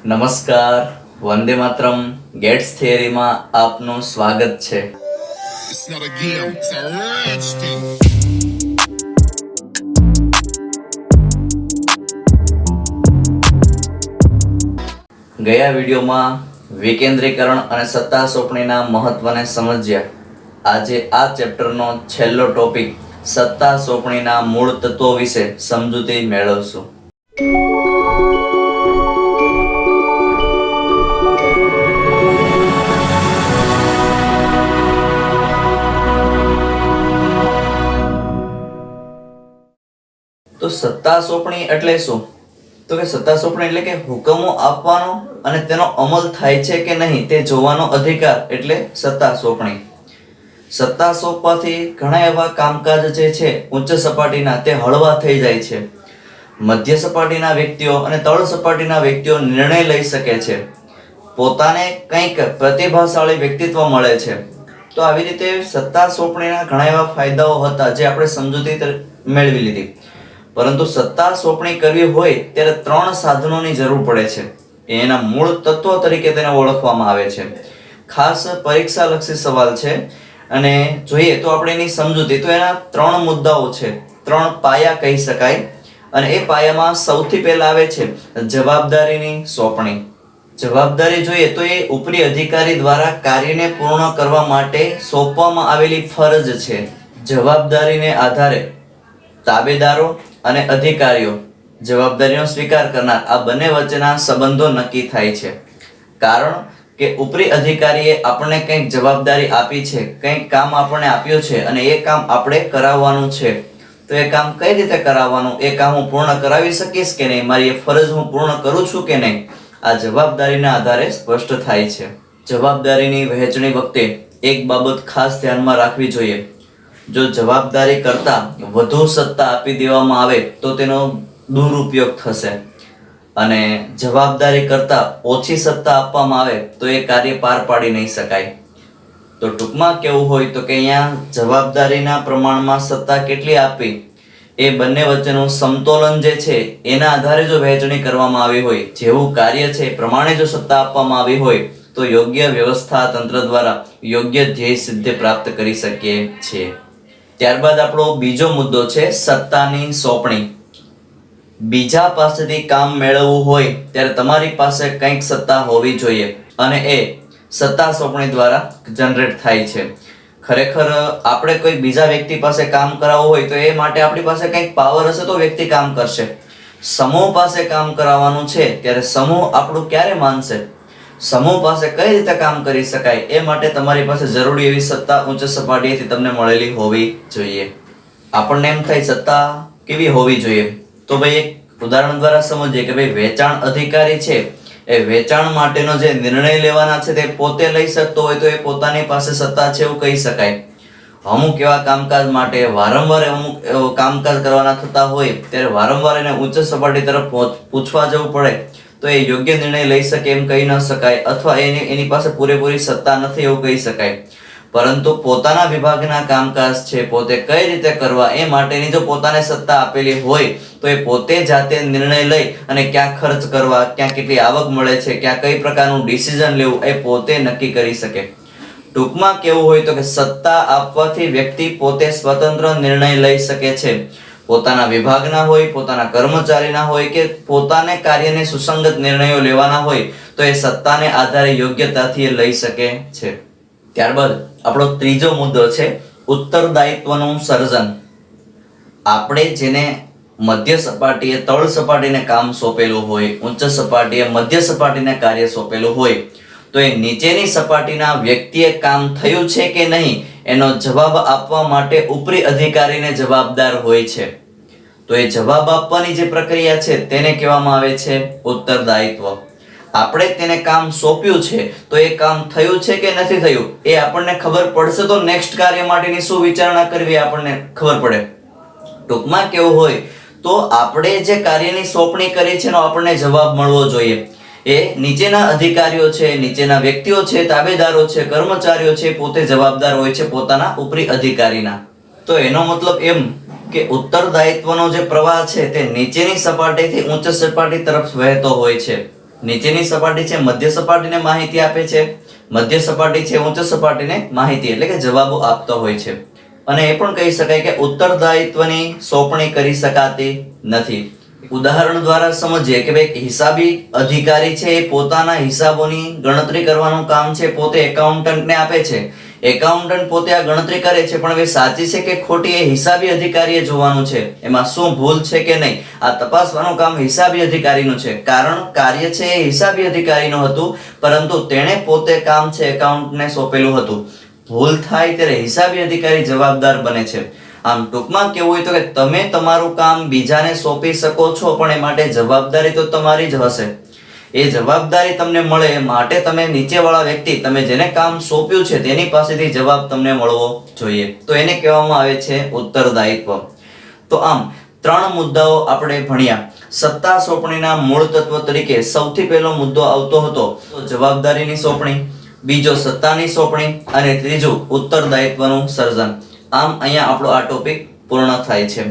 નમસ્કાર, વંદે માતરમ. ગેટ્સ થિયરીમાં આપનું સ્વાગત છે. It's not a game, it's a rich thing. ગયા વિડીયોમાં વિકેન્દ્રીકરણ અને સત્તા સોંપણીના મહત્વને સમજ્યા. આજે આ ચેપ્ટરનો છેલ્લો ટોપિક સત્તા સોંપણીના મૂળ તત્વો વિશે સમજૂતી મેળવશું. તો સત્તા સોંપણી એટલે શું? તો કે સત્તા સોંપણી એટલે કે હુકમો આપવાનો અને તેનો અમલ થાય છે કે નહીં તે જોવાનો અધિકાર એટલે સત્તા સોંપણી. સત્તા સોંપવાથી ઘણા એવા કામકાજ જે છે ઉચ્ચ સપાટીના તે હળવા થઈ જાય છે. મધ્ય સપાટીના વ્યક્તિઓ અને તળ સપાટીના વ્યક્તિઓ નિર્ણય લઈ શકે છે. પોતાને કંઈક પ્રતિભાશાળી વ્યક્તિત્વ મળે છે. તો આવી રીતે સત્તા સોંપણીના ઘણા એવા ફાયદાઓ હતા જે આપણે સમજૂતી મેળવી લીધી. પરંતુ સત્તા સોંપણી કરવી હોય ત્યારે 3 સાધનોની જરૂર પડે છે. એના મૂળ તત્વો તરીકે તેને ઓળખવામાં આવે છે. ખાસ પરીક્ષાલક્ષી સવાલ છે અને જોઈએ તો આપણે એની સમજૂતી તો એના 3 મુદ્દાઓ છે. 3 પાયા કહી શકાય અને એ પાયામાં સૌથી પહેલા આવે છે જવાબદારીની સોંપણી. જવાબદારી જોઈએ તો એ ઉપરી અધિકારી દ્વારા કાર્યને પૂર્ણ કરવા માટે સોંપવામાં આવેલી ફરજ છે. જવાબદારીને આધારે તાબેદારો અને અધિકારીઓ જવાબદારીનો સ્વીકાર કરનાર આ બંને વચ્ચેના સંબંધો નક્કી થાય છે. કારણ કે ઉપરી અધિકારીએ આપણને કંઈક જવાબદારી આપી છે, કંઈક કામ આપણને આપ્યું છે અને એ કામ આપણે કરાવવાનું છે. તો એ કામ કઈ રીતે કરાવવાનું, એ કામ હું પૂર્ણ કરાવી શકીશ કે નહીં, મારી એ ફરજ હું પૂર્ણ કરું છું કે નહીં, આ જવાબદારીના આધારે સ્પષ્ટ થાય છે. જવાબદારીની વહેંચણી વખતે એક બાબત ખાસ ધ્યાનમાં રાખવી જોઈએ. જો જવાબદારી કરતા વધુ સત્તા આપી દેવામાં આવે તો તેનો દુરુપયોગ થશે અને જવાબદારી કરતા ઓછી સત્તા આપવામાં આવે તો એ કાર્ય પાર પાડી નહીં શકાય. તો ટૂંકમાં કેવું હોય તો કે અહીંયા જવાબદારીના પ્રમાણમાં સત્તા કેટલી આપવી એ બંને વચ્ચેનું સમતોલન જે છે એના આધારે જો વહેંચણી કરવામાં આવી હોય, જેવું કાર્ય છે એ પ્રમાણે જો સત્તા આપવામાં આવી હોય તો યોગ્ય વ્યવસ્થા તંત્ર દ્વારા યોગ્ય ધ્યેય સિદ્ધિ પ્રાપ્ત કરી શકીએ છીએ. ત્યારબાદ આપણો બીજો મુદ્દો છે સત્તાની સોંપણી. બીજા પાસેથી કામ મેળવવું હોય ત્યારે તમારી પાસે કંઈક સત્તા હોવી જોઈએ અને એ સત્તા સોંપણી દ્વારા જનરેટ થાય છે. ખરેખર આપણે કોઈ બીજા વ્યક્તિ પાસે કામ કરાવવું હોય તો એ માટે આપણી પાસે કંઈક પાવર હશે તો વ્યક્તિ કામ કરશે. સમૂહ પાસે કામ કરાવવાનું છે ત્યારે સમૂહ આપણું ક્યારે માનશે? સમૂહ પાસે કઈ રીતે કામ કરી શકાય એ માટે તમારી પાસે જરૂરી એવી સત્તા ઉચ્ચ સપાટીએથી તમને મળેલી હોવી જોઈએ. આપણને એમ થાય સત્તા કેવી હોવી જોઈએ? તો ભાઈ એક ઉદાહરણ દ્વારા સમજીએ કે ભાઈ વેચાણ અધિકારી છે એ વેચાણ માટેનો જે નિર્ણય લેવાના છે તે પોતે લઈ શકતો હોય તો એ પોતાની પાસે સત્તા છે એવું કહી શકાય. અમુક એવા કામકાજ માટે વારંવાર અમુક કામકાજ કરવાના થતા હોય ત્યારે વારંવાર એને ઉચ્ચ સપાટી તરફ પૂછવા જવું પડે તો એ યોગ્ય નિર્ણય લઈ શકે એમ કહી ન શકાય અથવા એની પાસે પૂરેપૂરી સત્તા નથી એવું કહી શકાય. પરંતુ પોતાના વિભાગના કામકાજ છે પોતે કઈ રીતે કરવા એ માટેની જો પોતાને સત્તા આપેલી હોય તો એ પોતે જાતે નિર્ણય લઈ અને ક્યાં ખર્ચ કરવા, ક્યાં કેટલી આવક મળે છે, ક્યાં કઈ પ્રકારનું ડિસિઝન લેવું એ પોતે નક્કી કરી શકે. ટૂંકમાં કેવું હોય તો કે સત્તા આપવાથી વ્યક્તિ પોતે સ્વતંત્ર નિર્ણય લઈ શકે છે. પોતાના વિભાગના હોય, પોતાના કર્મચારીના હોય કે પોતાને કાર્યને સુસંગત નિર્ણયો લેવાના હોય તો એ સત્તાને આધારે યોગ્યતાથી એ લઈ શકે છે. ત્યારબાદ આપણો ત્રીજો મુદ્દો છે ઉત્તરદાયિત્વનું સર્જન. આપણે જેને મધ્ય સપાટીએ તળ સપાટીને કામ સોંપેલું હોય, ઉચ્ચ સપાટીએ મધ્ય સપાટીને કાર્ય સોંપેલું હોય તો એ નીચેની સપાટીના વ્યક્તિએ કામ થયું છે કે નહીં એનો જવાબ આપવા માટે ઉપરી અધિકારીને જવાબદાર હોય છે. તો એ જવાબ આપવાની જે પ્રક્રિયા છે તેને કહેવામાં આવે છે ઉત્તરદાયિત્વ. આપણે તેને કામ સોંપ્યું છે તો એ કામ થયું છે કે નથી થયું એ આપણને ખબર પડશે તો નેક્સ્ટ કાર્ય માટેની શું વિચારણા કરવી આપણને ખબર પડે. ટૂંકમાં કેવું હોય તો આપણે જે કાર્યની સોંપણી કરી છે એનો આપણને જવાબ મળવો જોઈએ. એ નીચેના અધિકારીઓ છે, નીચેના વ્યક્તિઓ છે, તાબેદારો છે, કર્મચારીઓ છે પોતે જવાબદાર હોય છે પોતાના ઉપરી અધિકારીના. તો એનો મતલબ એમ કે ઉત્તરદાયિત્વનો જે પ્રવાહ છે તે નીચેની સપાટીથી ઉચ્ચ સપાટી તરફ વહેતો હોય છે. નીચેની સપાટી છે મધ્ય સપાટીને માહિતી આપે છે, મધ્ય સપાટી છે ઉચ્ચ સપાટીને માહિતી એટલે કે જવાબો આપતો હોય છે. અને એ પણ કહી શકાય કે ઉત્તરદાયિત્વની સોંપણી કરી શકાતી નથી. ઉદાહરણ દ્વારા સમજીએ કે ભાઈ હિસાબી અધિકારી છે એ પોતાના હિસાબોની ગણતરી કરવાનું કામ છે પોતે એકાઉન્ટન્ટને આપે છે. એકાઉન્ટન્ટ પોતે આ ગણતરી કરે છે પણ હવે સાચી છે કે ખોટી એ હિસાબી અધિકારીએ જોવાનું છે. એમાં શું ભૂલ છે કે નહીં આ તપાસવાનું કામ હિસાબી અધિકારીનું છે. કારણ કાર્ય છે એ હિસાબી અધિકારીનું હતું પરંતુ તેણે પોતે કામ છે એકાઉન્ટને સોંપેલું હતું. ભૂલ થાય ત્યારે હિસાબી અધિકારી જવાબદાર બને છે. આમ ટૂંકમાં કેવું હોય તો કે તમે તમારું કામ બીજાને સોંપી શકો છો પણ એ માટે જવાબદારી તો તમારી જ હશે. એ જવાબદારી તમને મળે માટે તમે નીચેવાળા વ્યક્તિ તમે જેને કામ સોંપ્યું છે તેની પાસેથી જવાબ તમને મળવો જોઈએ. તો એને કહેવામાં આવે છે ઉત્તરદાયિત્વ. તો આમ 3 મુદ્દાઓ આપણે ભણ્યા. સત્તા સોંપણીના મૂળ તત્વ તરીકે સૌથી પહેલો મુદ્દો આવતો હતો તો જવાબદારીની સોંપણી, બીજો સત્તાની સોંપણી અને ત્રીજું ઉત્તરદાયિત્વનું સર્જન. આમ અહીંયા આપણો આ ટોપિક પૂર્ણ થાય છે.